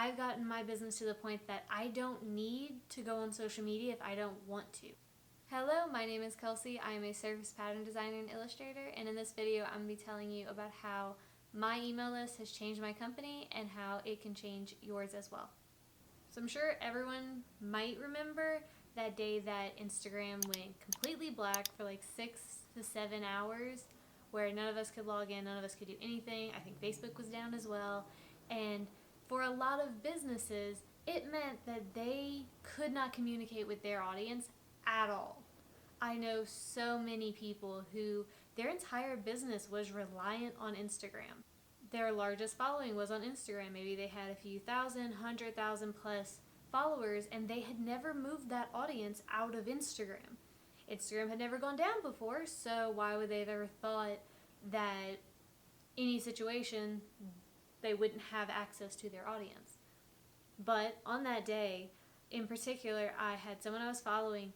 I've gotten my business to the point that I don't need to go on social media if I don't want to. Hello, my name is Kelsey. I am a service pattern designer and illustrator, and in this video I'm going to be telling you about how my email list has changed my company and how it can change yours as well. So I'm sure everyone might remember that day that Instagram went completely black for like 6 to 7 hours, where none of us could log in, none of us could do anything. I think Facebook was down as well. And for a lot of businesses, it meant that they could not communicate with their audience at all. I know so many people who their entire business was reliant on Instagram. Their largest following was on Instagram. Maybe they had a few thousand, 100,000 plus followers, and they had never moved that audience out of Instagram. Instagram had never gone down before, so why would they have ever thought that any situation they wouldn't have access to their audience? But on that day, in particular, I had someone I was following,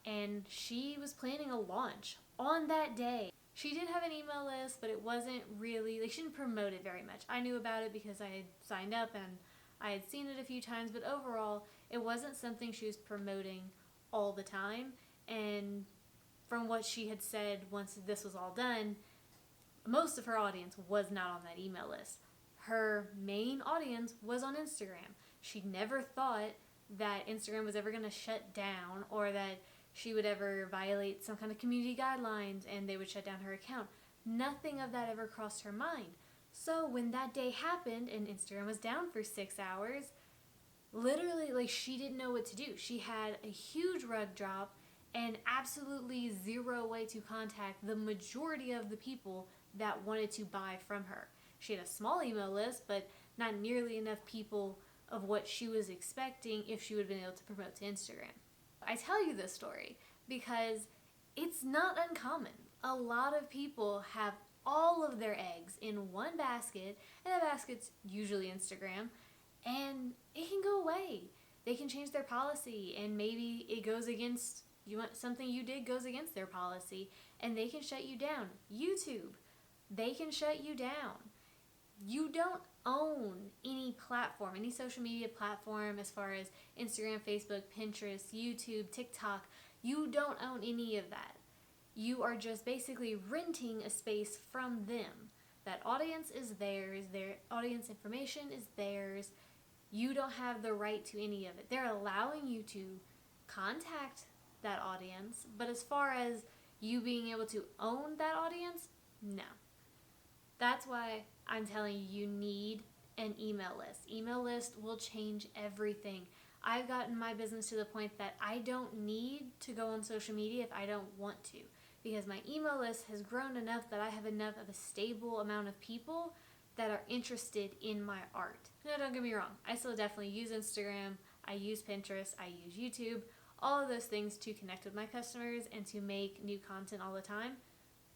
and she was planning a launch on that day. She did have an email list, but it wasn't really, she didn't promote it very much. I knew about it because I had signed up and I had seen it a few times, but overall, it wasn't something she was promoting all the time. And from what she had said, once this was all done, most of her audience was not on that email list. Her main audience was on Instagram. She never thought that Instagram was ever going to shut down or that she would ever violate some kind of community guidelines and they would shut down her account. Nothing of that ever crossed her mind. So when that day happened and Instagram was down for 6 hours, literally, she didn't know what to do. She had a huge rug drop and absolutely zero way to contact the majority of the people that wanted to buy from her. She had a small email list, but not nearly enough people of what she was expecting if she would have been able to promote to Instagram. I tell you this story because it's not uncommon. A lot of people have all of their eggs in one basket, and that basket's usually Instagram, and it can go away. They can change their policy, and maybe it goes against something you did goes against their policy, and they can shut you down. YouTube, they can shut you down. You don't own any platform, any social media platform as far as Instagram, Facebook, Pinterest, YouTube, TikTok. You don't own any of that. You are just basically renting a space from them. That audience is theirs. Their audience information is theirs. You don't have the right to any of it. They're allowing you to contact that audience, but as far as you being able to own that audience, no. That's why I'm telling you, you need an email list. Email list will change everything. I've gotten my business to the point that I don't need to go on social media if I don't want to, because my email list has grown enough that I have enough of a stable amount of people that are interested in my art. Now, don't get me wrong. I still definitely use Instagram. I use Pinterest. I use YouTube. All of those things to connect with my customers and to make new content all the time.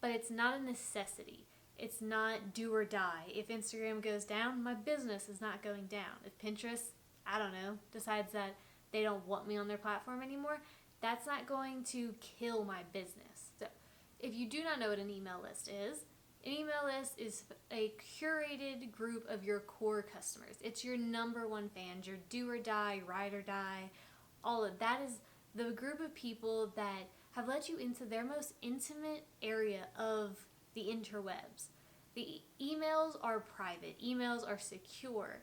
But it's not a necessity. It's not do or die. If Instagram goes down, my business is not going down. If Pinterest, I don't know, decides that they don't want me on their platform anymore, that's not going to kill my business. So if you do not know what an email list is, an email list is a curated group of your core customers. It's your number one fans, your do or die, ride or die. All of that is the group of people that have let you into their most intimate area of the interwebs. The emails are private. Emails are secure.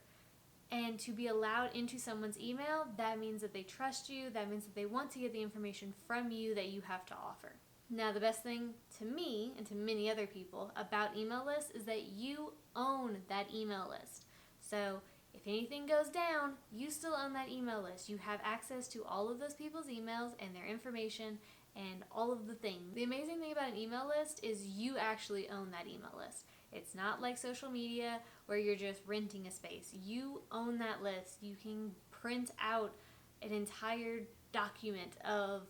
And to be allowed into someone's email, that means that they trust you. That means that they want to get the information from you that you have to offer. Now, the best thing to me and to many other people about email lists is that you own that email list. So if anything goes down, you still own that email list. You have access to all of those people's emails and their information and all of the things. The amazing thing about an email list is you actually own that email list. It's not like social media where you're just renting a space. You own that list. You can print out an entire document of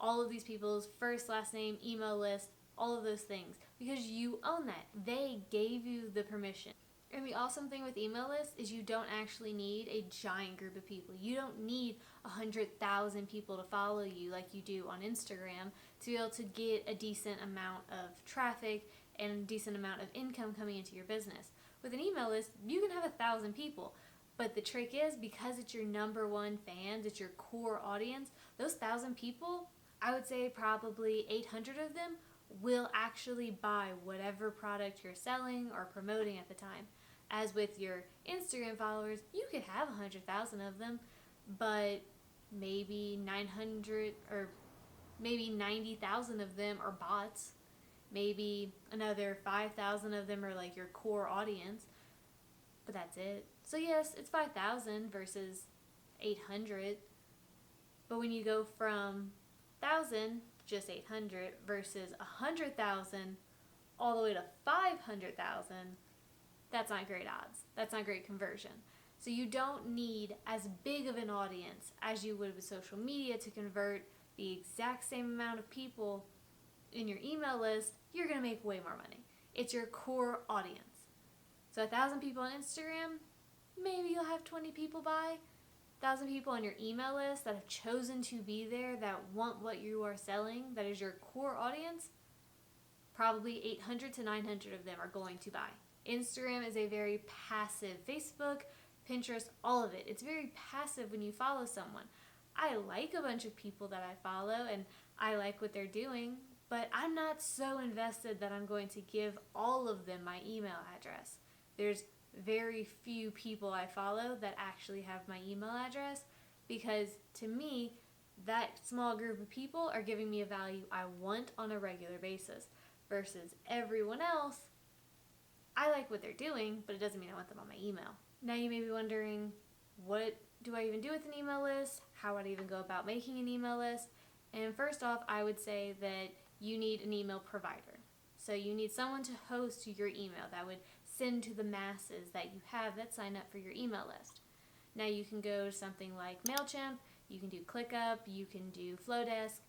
all of these people's first, last name, email list, all of those things, because you own that. They gave you the permission. And the awesome thing with email lists is you don't actually need a giant group of people. You don't need 100,000 people to follow you like you do on Instagram to be able to get a decent amount of traffic and a decent amount of income coming into your business. With an email list, you can have 1,000 people, But the trick is, because it's your number one fans, it's your core audience, those 1,000 people, I would say probably 800 of them will actually buy whatever product you're selling or promoting at the time. As with your Instagram followers, you could have 100,000 of them, but maybe 900 or maybe 90,000 of them are bots. Maybe another 5,000 of them are like your core audience, but that's it. So yes, it's 5,000 versus 800, but when you go from 1,000, just 800, versus 100,000 all the way to 500,000, that's not great odds. That's not great conversion. So you don't need as big of an audience as you would with social media to convert the exact same amount of people in your email list. You're going to make way more money. It's your core audience. So 1,000 people on Instagram, maybe you'll have 20 people buy. 1,000 people on your email list that have chosen to be there, that want what you are selling, that is your core audience, probably 800 to 900 of them are going to buy. Instagram is a very passive, Facebook, Pinterest, all of it. It's very passive when you follow someone. I like a bunch of people that I follow and I like what they're doing, but I'm not so invested that I'm going to give all of them my email address. There's very few people I follow that actually have my email address, because to me, that small group of people are giving me a value I want on a regular basis, versus everyone else. I like what they're doing, but it doesn't mean I want them on my email. Now you may be wondering, what do I even do with an email list? How would I even go about making an email list? And first off, I would say that you need an email provider. So you need someone to host your email that would send to the masses that you have that sign up for your email list. Now you can go to something like MailChimp, you can do ClickUp, you can do Flowdesk,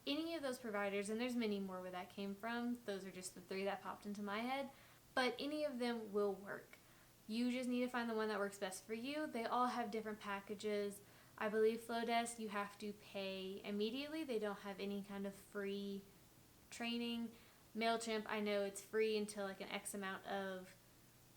any of those providers, and there's many more where that came from. Those are just the 3 that popped into my head, but any of them will work. You just need to find the one that works best for you. They all have different packages. I believe Flowdesk you have to pay immediately. They don't have any kind of free training. MailChimp, I know it's free until like an X amount of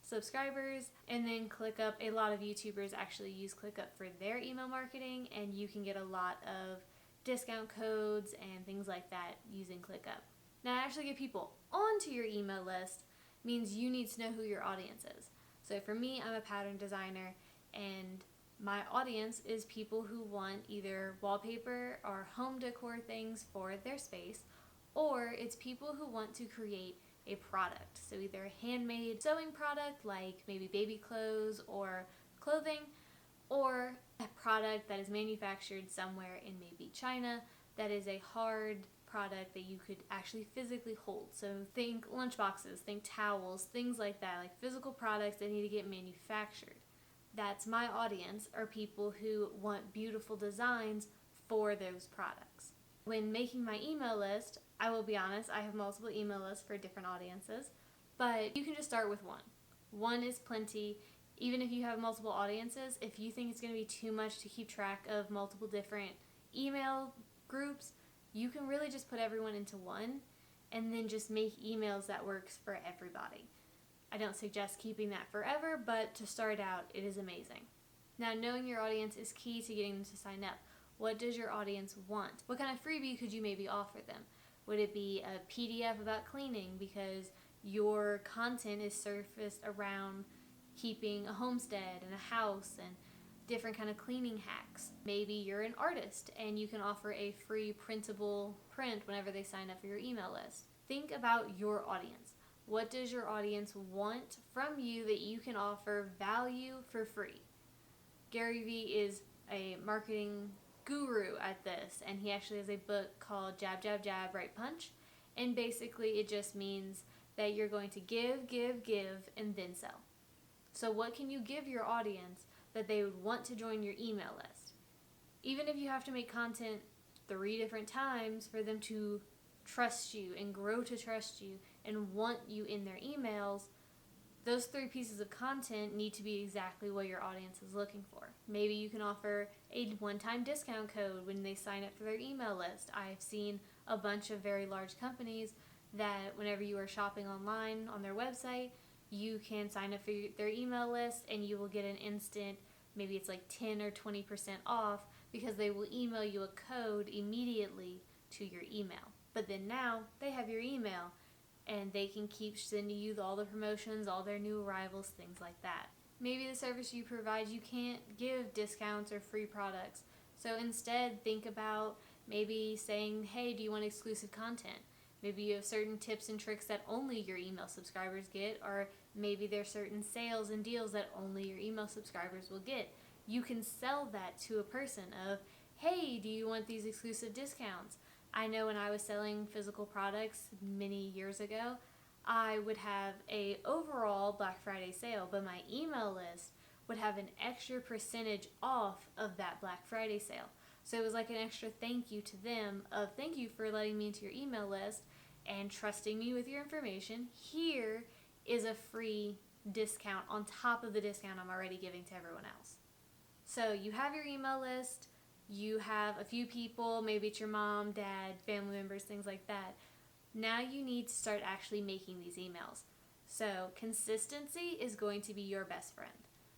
subscribers. And then ClickUp, a lot of YouTubers actually use ClickUp for their email marketing, and you can get a lot of discount codes and things like that using ClickUp. Now, to actually get people onto your email list means you need to know who your audience is. So for me, I'm a pattern designer, and my audience is people who want either wallpaper or home decor things for their space, or it's people who want to create a product. So either a handmade sewing product like maybe baby clothes or clothing, or a product that is manufactured somewhere in maybe China that is a hard product that you could actually physically hold. So think lunchboxes, think towels, things like that, like physical products that need to get manufactured. That's my audience, are people who want beautiful designs for those products. When making my email list, I will be honest, I have multiple email lists for different audiences, but you can just start with one. One is plenty. Even if you have multiple audiences, if you think it's going to be too much to keep track of multiple different email groups, you can really just put everyone into one and then just make emails that works for everybody. I don't suggest keeping that forever, but to start out, it is amazing. Now, knowing your audience is key to getting them to sign up. What does your audience want? What kind of freebie could you maybe offer them? Would it be a PDF about cleaning because your content is surfaced around keeping a homestead and a house and different kind of cleaning hacks? Maybe you're an artist and you can offer a free printable print whenever they sign up for your email list. Think about your audience. What does your audience want from you that you can offer value for free? Gary Vee is a marketing guru at this, and he actually has a book called Jab, Jab, Jab, Right Punch, and basically it just means that you're going to give, and then sell. So what can you give your audience that they would want to join your email list? Even if you have to make content 3 different times for them to trust you and grow to trust you and want you in their emails, those 3 pieces of content need to be exactly what your audience is looking for. Maybe you can offer a one-time discount code when they sign up for their email list. I've seen a bunch of very large companies that whenever you are shopping online on their website, you can sign up for their email list and you will get an instant maybe it's like 10 or 20% off because they will email you a code immediately to your email. But then now they have your email and they can keep sending you all the promotions, all their new arrivals, things like that. Maybe the service you provide, you can't give discounts or free products. So instead, think about maybe saying, hey, do you want exclusive content? Maybe you have certain tips and tricks that only your email subscribers get, or maybe there's certain sales and deals that only your email subscribers will get. You can sell that to a person of, hey, do you want these exclusive discounts? I know when I was selling physical products many years ago, I would have a overall Black Friday sale, but my email list would have an extra percentage off of that Black Friday sale. So it was like an extra thank you to them of thank you for letting me into your email list and trusting me with your information. Here is a free discount on top of the discount I'm already giving to everyone else. So you have your email list, you have a few people, maybe it's your mom, dad, family members, things like that. Now you need to start actually making these emails. So consistency is going to be your best friend.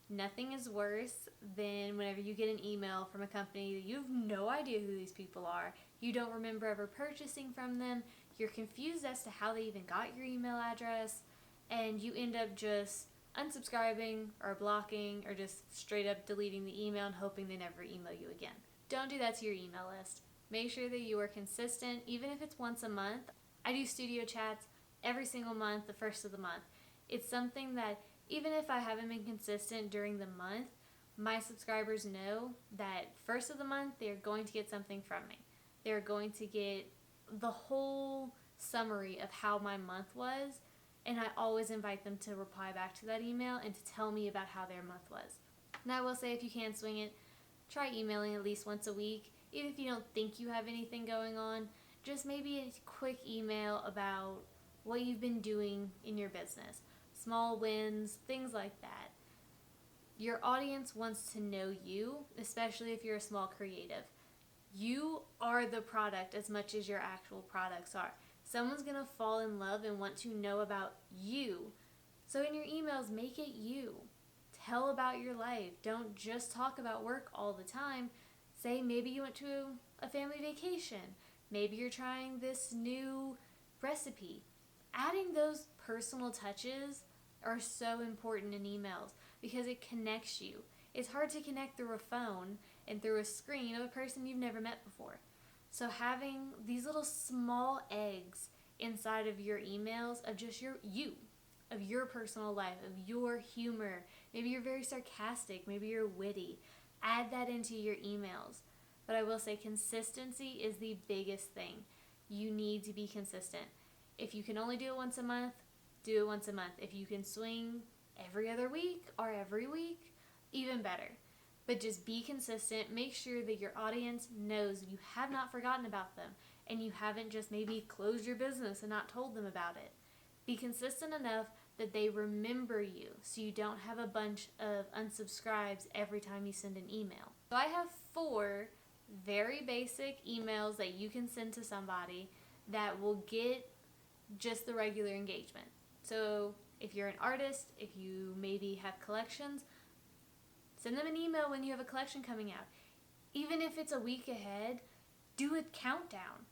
Nothing is worse than whenever you get an email from a company that you have no idea who these people are, you don't remember ever purchasing from them, you're confused as to how they even got your email address, and you end up just unsubscribing or blocking or just straight up deleting the email and hoping they never email you again. Don't do that to your email list. Make sure that you are consistent, even if it's once a month. I do studio chats every single month, the first of the month. It's something that even if I haven't been consistent during the month, my subscribers know that first of the month they're going to get something from me. They're going to get the whole summary of how my month was, and I always invite them to reply back to that email and to tell me about how their month was. And I will say, if you can swing it, try emailing at least once a week. Even if you don't think you have anything going on, just maybe a quick email about what you've been doing in your business. Small wins, things like that. Your audience wants to know you, especially if you're a small creative. You are the product as much as your actual products are. Someone's going to fall in love and want to know about you. So in your emails, make it you. Tell about your life. Don't just talk about work all the time. Say maybe you went to a family vacation. Maybe you're trying this new recipe. Adding those personal touches are so important in emails because it connects you. It's hard to connect through a phone and through a screen of a person you've never met before. So having these little small eggs inside of your emails of just of your personal life, of your humor, maybe you're very sarcastic, maybe you're witty, add that into your emails. But I will say consistency is the biggest thing. You need to be consistent. If you can only do it once a month, do it once a month. If you can swing every other week or every week, even better. But just be consistent. Make sure that your audience knows you have not forgotten about them and you haven't just maybe closed your business and not told them about it. Be consistent enough that they remember you so you don't have a bunch of unsubscribes every time you send an email. So I have 4 very basic emails that you can send to somebody that will get just the regular engagement. So if you're an artist, if you maybe have collections, send them an email when you have a collection coming out. Even if it's a week ahead, do a countdown.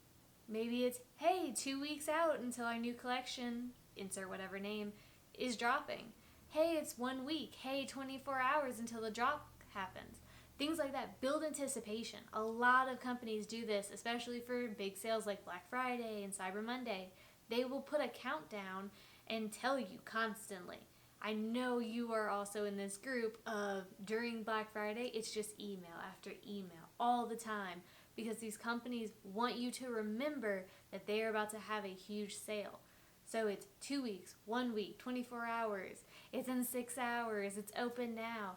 Maybe it's, hey, 2 weeks out until our new collection, insert whatever name, is dropping. Hey, it's 1 week. Hey, 24 hours until the drop happens. Things like that. Build anticipation. A lot of companies do this, especially for big sales like Black Friday and Cyber Monday. They will put a countdown and tell you constantly. I know you are also in this group of during Black Friday, it's just email after email all the time because these companies want you to remember that they are about to have a huge sale. So it's 2 weeks, 1 week, 24 hours, it's in 6 hours, it's open now.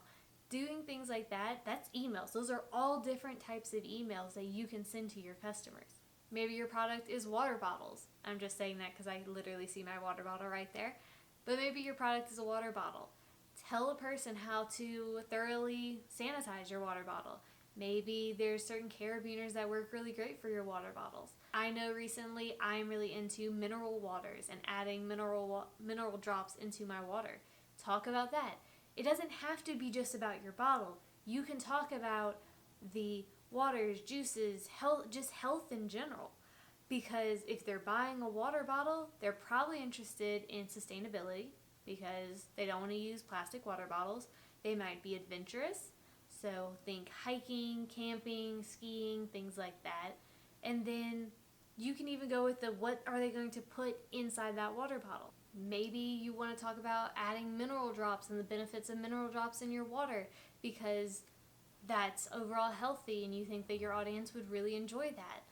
Doing things like that, that's emails. Those are all different types of emails that you can send to your customers. Maybe your product is water bottles. I'm just saying that because I literally see my water bottle right there. But maybe your product is a water bottle. Tell a person how to thoroughly sanitize your water bottle. Maybe there's certain carabiners that work really great for your water bottles. I know recently I'm really into mineral waters and adding mineral drops into my water. Talk about that. It doesn't have to be just about your bottle. You can talk about the waters, juices, health, just health in general. Because if they're buying a water bottle, they're probably interested in sustainability because they don't want to use plastic water bottles. They might be adventurous, so think hiking, camping, skiing, things like that. And then you can even go with the what are they going to put inside that water bottle. Maybe you want to talk about adding mineral drops and the benefits of mineral drops in your water because that's overall healthy and you think that your audience would really enjoy that.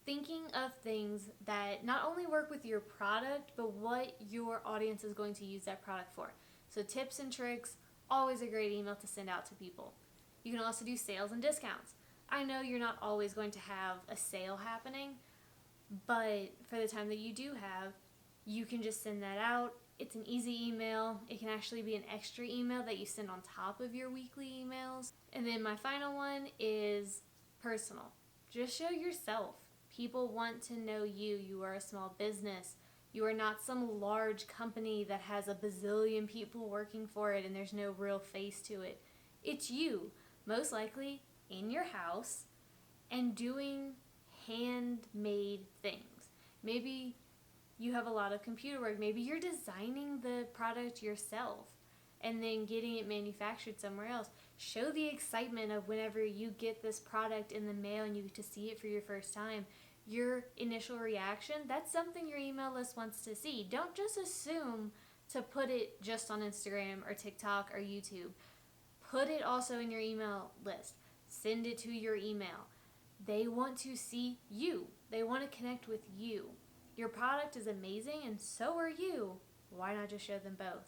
Thinking of things that not only work with your product, but what your audience is going to use that product for. So tips and tricks, always a great email to send out to people. You can also do sales and discounts. I know you're not always going to have a sale happening, but for the time that you do have, you can just send that out. It's an easy email. It can actually be an extra email that you send on top of your weekly emails. And then my final one is personal. Just show yourself. People want to know you. You are a small business. You are not some large company that has a bazillion people working for it and there's no real face to it. It's you, most likely in your house and doing handmade things. Maybe you have a lot of computer work. Maybe you're designing the product yourself and then getting it manufactured somewhere else. Show the excitement of whenever you get this product in the mail and you get to see it for your first time. Your initial reaction, that's something your email list wants to see. Don't just assume to put it just on Instagram or TikTok or YouTube. Put it also in your email list. Send it to your email. They want to see you. They want to connect with you. Your product is amazing and so are you. Why not just show them both?